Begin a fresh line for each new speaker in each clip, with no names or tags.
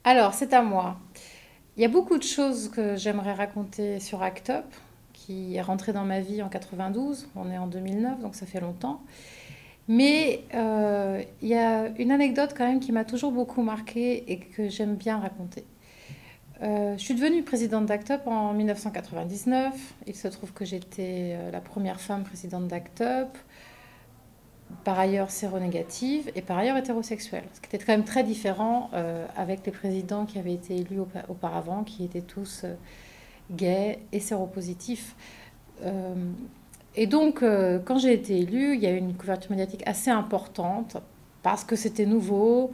Alors, c'est à moi. Il y a beaucoup de choses que j'aimerais raconter sur Act Up, qui est rentré dans ma vie en 92. On est en 2009, donc ça fait longtemps. Mais il y a une anecdote quand même qui m'a toujours beaucoup marquée et que j'aime bien raconter. Je suis devenue présidente d'Act Up en 1999. Il se trouve que j'étais la première femme présidente d'Act Up, par ailleurs séronégative et par ailleurs hétérosexuelle. Ce qui était quand même très différent avec les présidents qui avaient été élus auparavant, qui étaient tous gays et séropositifs. Euh, et donc, quand j'ai été élue, il y a eu une couverture médiatique assez importante parce que c'était nouveau,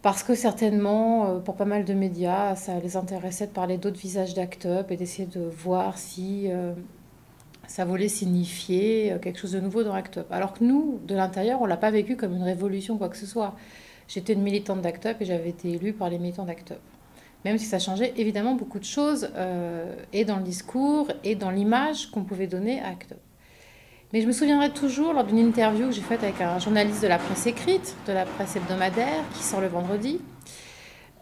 parce que certainement, pour pas mal de médias, ça les intéressait de parler d'autres visages d'Act Up et d'essayer de voir si ça voulait signifier quelque chose de nouveau dans Act Up. Alors que nous, de l'intérieur, on l'a pas vécu comme une révolution, quoi que ce soit. J'étais une militante d'Act Up et j'avais été élue par les militants d'Act Up. Même si ça changeait évidemment beaucoup de choses, et dans le discours, et dans l'image qu'on pouvait donner à Act Up. Mais je me souviendrai toujours, lors d'une interview que j'ai faite avec un journaliste de la presse écrite, de la presse hebdomadaire, qui sort le vendredi,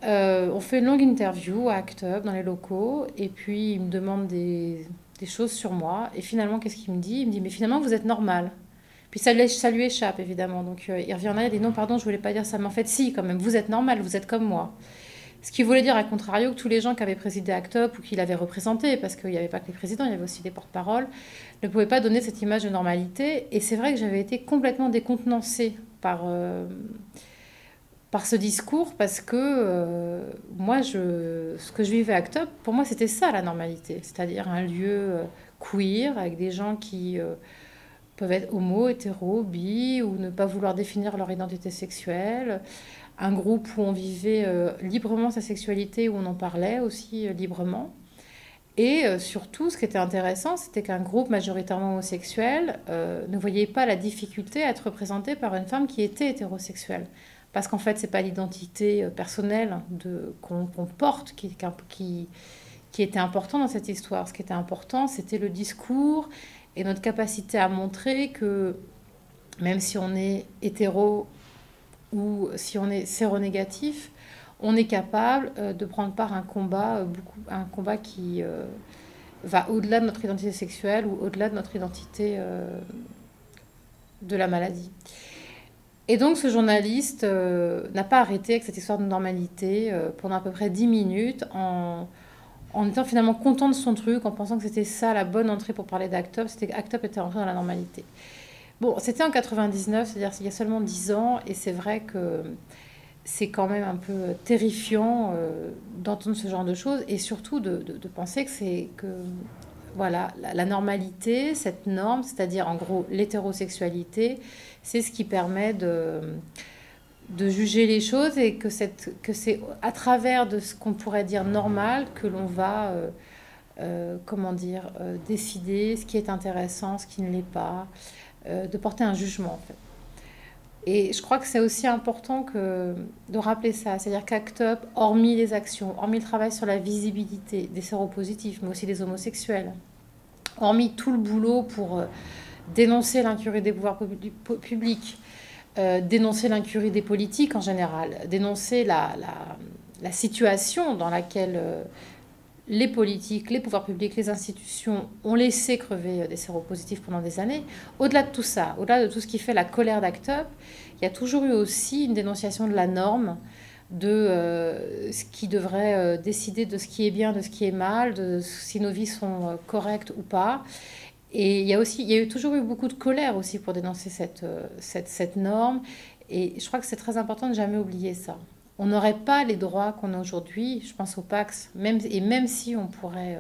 on fait une longue interview à Act Up dans les locaux, et puis il me demande des choses sur moi. Et finalement, qu'est-ce qu'il me dit? Il me dit, mais finalement, vous êtes normal. Puis ça lui échappe, évidemment. Donc il revient en arrière, il dit, non, pardon, je voulais pas dire ça. Mais en fait, si, quand même, vous êtes normal, vous êtes comme moi. Ce qui voulait dire, à contrario, que tous les gens qui avaient présidé Act Up ou qui l'avaient représenté, parce qu'il n'y avait pas que les présidents, il y avait aussi des porte-paroles, ne pouvaient pas donner cette image de normalité. Et c'est vrai que j'avais été complètement décontenancée par ce discours, parce que moi, ce que je vivais à Act Up, pour moi, c'était ça la normalité. C'est-à-dire un lieu queer, avec des gens qui peuvent être homo, hétéro, bi, ou ne pas vouloir définir leur identité sexuelle. Un groupe où on vivait librement sa sexualité, où on en parlait aussi librement. Et surtout, ce qui était intéressant, c'était qu'un groupe majoritairement homosexuel ne voyait pas la difficulté à être représenté par une femme qui était hétérosexuelle. Parce qu'en fait, c'est pas l'identité personnelle qu'on porte qui était important dans cette histoire. Ce qui était important, c'était le discours et notre capacité à montrer que même si on est hétéro ou si on est séronégatif, on est capable de prendre part à un combat qui va au-delà de notre identité sexuelle ou au-delà de notre identité de la maladie. Et donc ce journaliste n'a pas arrêté avec cette histoire de normalité pendant à peu près 10 minutes en étant finalement content de son truc, en pensant que c'était ça la bonne entrée pour parler d'Act Up, c'était qu'Act Up était rentré dans la normalité. Bon, c'était en 99, c'est-à-dire il y a seulement 10 ans, et c'est vrai que c'est quand même un peu terrifiant d'entendre ce genre de choses, et surtout de penser que c'est que voilà la normalité, cette norme, c'est-à-dire en gros l'hétérosexualité, c'est ce qui permet de juger les choses et que c'est à travers de ce qu'on pourrait dire normal que l'on va comment dire décider ce qui est intéressant, ce qui ne l'est pas, de porter un jugement en fait. Et je crois que c'est aussi important de rappeler ça. C'est-à-dire qu'Act Up, hormis les actions, hormis le travail sur la visibilité des séropositifs, mais aussi des homosexuels, hormis tout le boulot pour dénoncer l'incurie des pouvoirs publics, dénoncer l'incurie des politiques en général, dénoncer la situation dans laquelle les politiques, les pouvoirs publics, les institutions ont laissé crever des séropositifs pendant des années. Au-delà de tout ça, au-delà de tout ce qui fait la colère d'Act Up, il y a toujours eu aussi une dénonciation de la norme, de ce qui devrait décider de ce qui est bien, de ce qui est mal, de si nos vies sont correctes ou pas. Et il y a eu toujours eu beaucoup de colère aussi pour dénoncer cette norme. Et je crois que c'est très important de ne jamais oublier ça. On n'aurait pas les droits qu'on a aujourd'hui, je pense au Pax, et même si on pourrait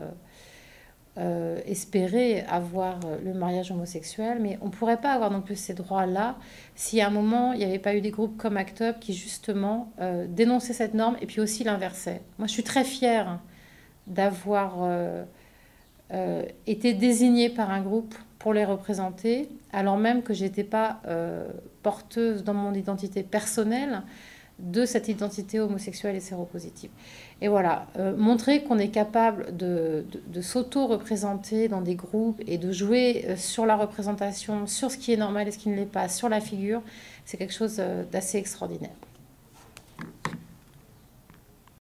espérer avoir le mariage homosexuel, mais on ne pourrait pas avoir non plus ces droits-là si à un moment il n'y avait pas eu des groupes comme Act Up qui justement dénonçaient cette norme et puis aussi l'inversaient. Moi je suis très fière d'avoir été désignée par un groupe pour les représenter, alors même que j'étais pas porteuse dans mon identité personnelle de cette identité homosexuelle et séropositive. Et voilà, montrer qu'on est capable de s'auto-représenter dans des groupes et de jouer sur la représentation, sur ce qui est normal et ce qui ne l'est pas, sur la figure, c'est quelque chose d'assez extraordinaire.